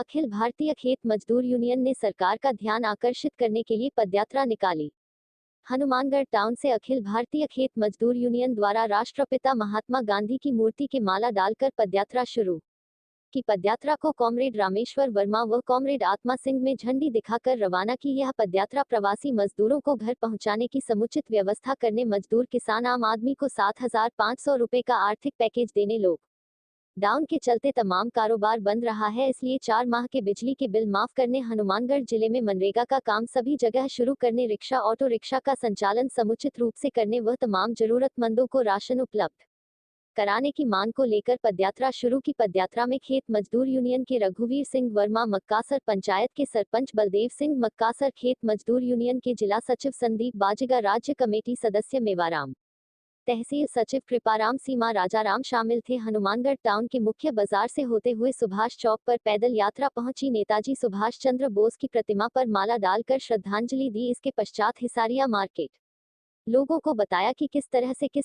अखिल भारतीय खेत मजदूर यूनियन ने सरकार का ध्यान आकर्षित करने के लिए पदयात्रा निकाली। हनुमानगढ़ टाउन से अखिल भारतीय खेत मजदूर यूनियन द्वारा राष्ट्रपिता महात्मा गांधी की मूर्ति के माला डालकर पदयात्रा शुरू की। पदयात्रा को कॉमरेड रामेश्वर वर्मा व कॉमरेड आत्मा सिंह में झंडी दिखाकर रवाना की। यह पदयात्रा प्रवासी मजदूरों को घर पहुंचाने की समुचित व्यवस्था करने, मजदूर किसान आम आदमी को 7,500 रुपए का आर्थिक पैकेज देने, लोग डाउन के चलते तमाम कारोबार बंद रहा है इसलिए 4 माह के बिजली के बिल माफ करने, हनुमानगढ़ जिले में मनरेगा का काम सभी जगह शुरू करने, रिक्शा ऑटो रिक्शा का संचालन समुचित रूप से करने व तमाम जरूरतमंदों को राशन उपलब्ध कराने की मांग को लेकर पदयात्रा शुरू की। पदयात्रा में खेत मजदूर यूनियन के रघुवीर सिंह वर्मा मक्कासर, पंचायत के सरपंच बलदेव सिंह मक्कासर, खेत मजदूर यूनियन के जिला सचिव संदीप बाजिगा, राज्य कमेटी सदस्य मेवाराम, तहसील सचिव कृपाराम, सीमा राजाराम शामिल थे। हनुमानगढ़ टाउन के मुख्य बाजार से होते हुए सुभाष चौक पर पैदल यात्रा पहुंची। नेताजी सुभाष चंद्र बोस की प्रतिमा पर माला डालकर श्रद्धांजलि दी। इसके पश्चात हिसारिया मार्केट लोगों को बताया कि किस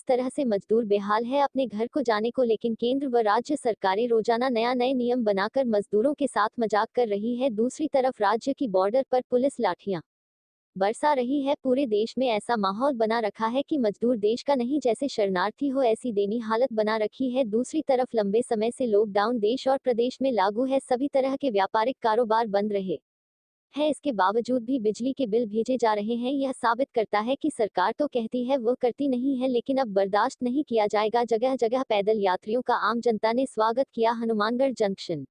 तरह से मजदूर बेहाल है अपने घर को जाने को, लेकिन केंद्र व राज्य सरकारें रोजाना नए नियम बनाकर मजदूरों के साथ मजाक कर रही है। दूसरी तरफ राज्य की बॉर्डर पर पुलिस लाठियां बरसा रही है। पूरे देश में ऐसा माहौल बना रखा है कि मजदूर देश का नहीं, जैसे शरणार्थी हो, ऐसी दयनीय हालत बना रखी है। दूसरी तरफ लंबे समय से लॉकडाउन देश और प्रदेश में लागू है, सभी तरह के व्यापारिक कारोबार बंद रहे हैं। इसके बावजूद भी बिजली के बिल भेजे जा रहे हैं। यह साबित करता है कि सरकार तो कहती है वो करती नहीं है, लेकिन अब बर्दाश्त नहीं किया जाएगा। जगह जगह पैदल यात्रियों का आम जनता ने स्वागत किया। हनुमानगढ़ जंक्शन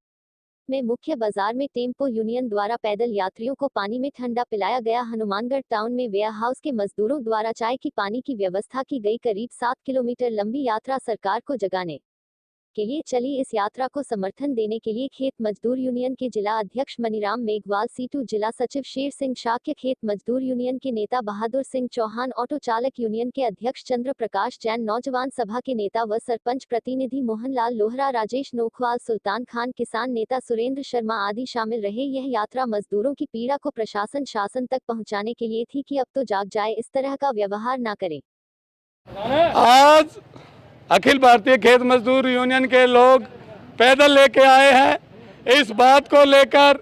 में मुख्य बाजार में टेम्पो यूनियन द्वारा पैदल यात्रियों को पानी में ठंडा पिलाया गया। हनुमानगढ़ टाउन में वेयर हाउस के मजदूरों द्वारा चाय की पानी की व्यवस्था की गई। करीब 7 किलोमीटर लंबी यात्रा सरकार को जगाने के लिए चली। इस यात्रा को समर्थन देने के लिए खेत मजदूर यूनियन के जिला अध्यक्ष मनीराम मेघवाल, सीटू जिला सचिव शेर सिंह शाक्य, खेत मजदूर यूनियन के नेता बहादुर सिंह चौहान, ऑटो चालक यूनियन के अध्यक्ष चंद्र प्रकाश जैन, नौजवान सभा के नेता व सरपंच प्रतिनिधि मोहनलाल लोहरा, राजेश नोखवाल, सुल्तान खान, किसान नेता सुरेंद्र शर्मा आदि शामिल रहे। यह यात्रा मजदूरों की पीड़ा को प्रशासन शासन तक पहुँचाने के लिए थी कि अब तो जाग जाए, इस तरह का व्यवहार न करे। आज अखिल भारतीय खेत मजदूर यूनियन के लोग पैदल लेके आए हैं इस बात को लेकर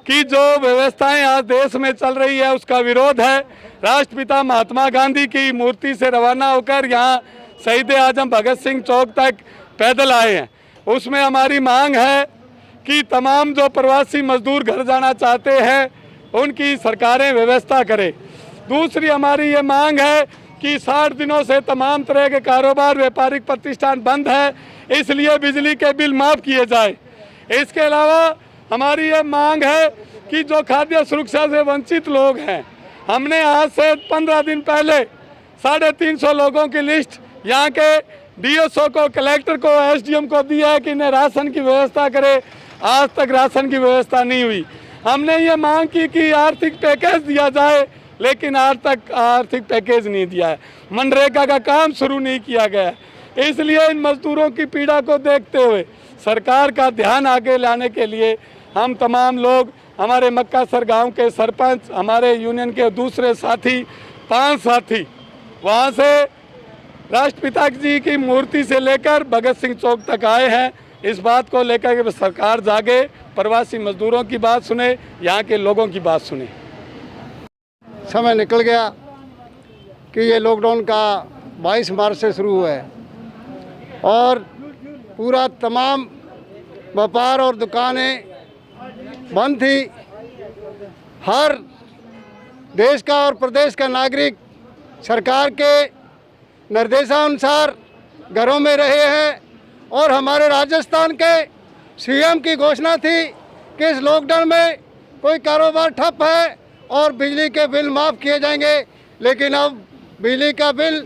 कि जो व्यवस्थाएं आज देश में चल रही है उसका विरोध है। राष्ट्रपिता महात्मा गांधी की मूर्ति से रवाना होकर यहाँ शहीद आजम भगत सिंह चौक तक पैदल आए हैं। उसमें हमारी मांग है कि तमाम जो प्रवासी मजदूर घर जाना चाहते हैं उनकी सरकारें व्यवस्था करें। दूसरी हमारी ये मांग है कि 60 दिनों से तमाम तरह के कारोबार, व्यापारिक प्रतिष्ठान बंद है, इसलिए बिजली के बिल माफ़ किए जाए। इसके अलावा हमारी ये मांग है कि जो खाद्य सुरक्षा से वंचित लोग हैं, हमने आज से 15 दिन पहले 350 लोगों की लिस्ट यहाँ के डीएसओ को, कलेक्टर को, एसडीएम को दिया है कि इन्हें राशन की व्यवस्था करे। आज तक राशन की व्यवस्था नहीं हुई। हमने ये मांग की कि आर्थिक पैकेज दिया जाए, लेकिन आज तक आर्थिक पैकेज नहीं दिया है। मनरेगा का काम शुरू नहीं किया गया है। इसलिए इन मजदूरों की पीड़ा को देखते हुए सरकार का ध्यान आगे लाने के लिए हम तमाम लोग, हमारे मक्कासर गांव के सरपंच, हमारे यूनियन के दूसरे साथी, 5 साथी वहां से राष्ट्रपिता जी की मूर्ति से लेकर भगत सिंह चौक तक आए हैं। इस बात को लेकर कि सरकार जागे, प्रवासी मजदूरों की बात सुने, यहाँ के लोगों की बात सुने। समय निकल गया कि ये लॉकडाउन का 22 मार्च से शुरू हुआ है और पूरा तमाम व्यापार और दुकानें बंद थी। हर देश का और प्रदेश का नागरिक सरकार के निर्देशानुसार घरों में रहे हैं और हमारे राजस्थान के सीएम की घोषणा थी कि इस लॉकडाउन में कोई कारोबार ठप है और बिजली के बिल माफ़ किए जाएंगे, लेकिन अब बिजली का बिल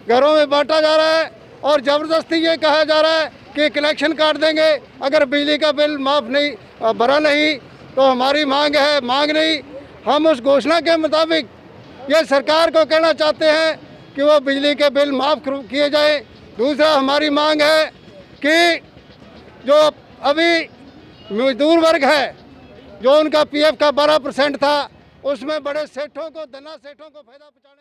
घरों में बांटा जा रहा है और ज़बरदस्ती ये कहा जा रहा है कि कनेक्शन काट देंगे अगर बिजली का बिल माफ़ नहीं भरा नहीं तो। हमारी मांग है, मांग नहीं, हम उस घोषणा के मुताबिक ये सरकार को कहना चाहते हैं कि वो बिजली के बिल माफ़ किए जाए। दूसरा हमारी मांग है कि जो अभी मजदूर वर्ग है, जो उनका पीएफ का 12% था, उसमें बड़े सेठों को, धना सेठों को फायदा पहुंचाने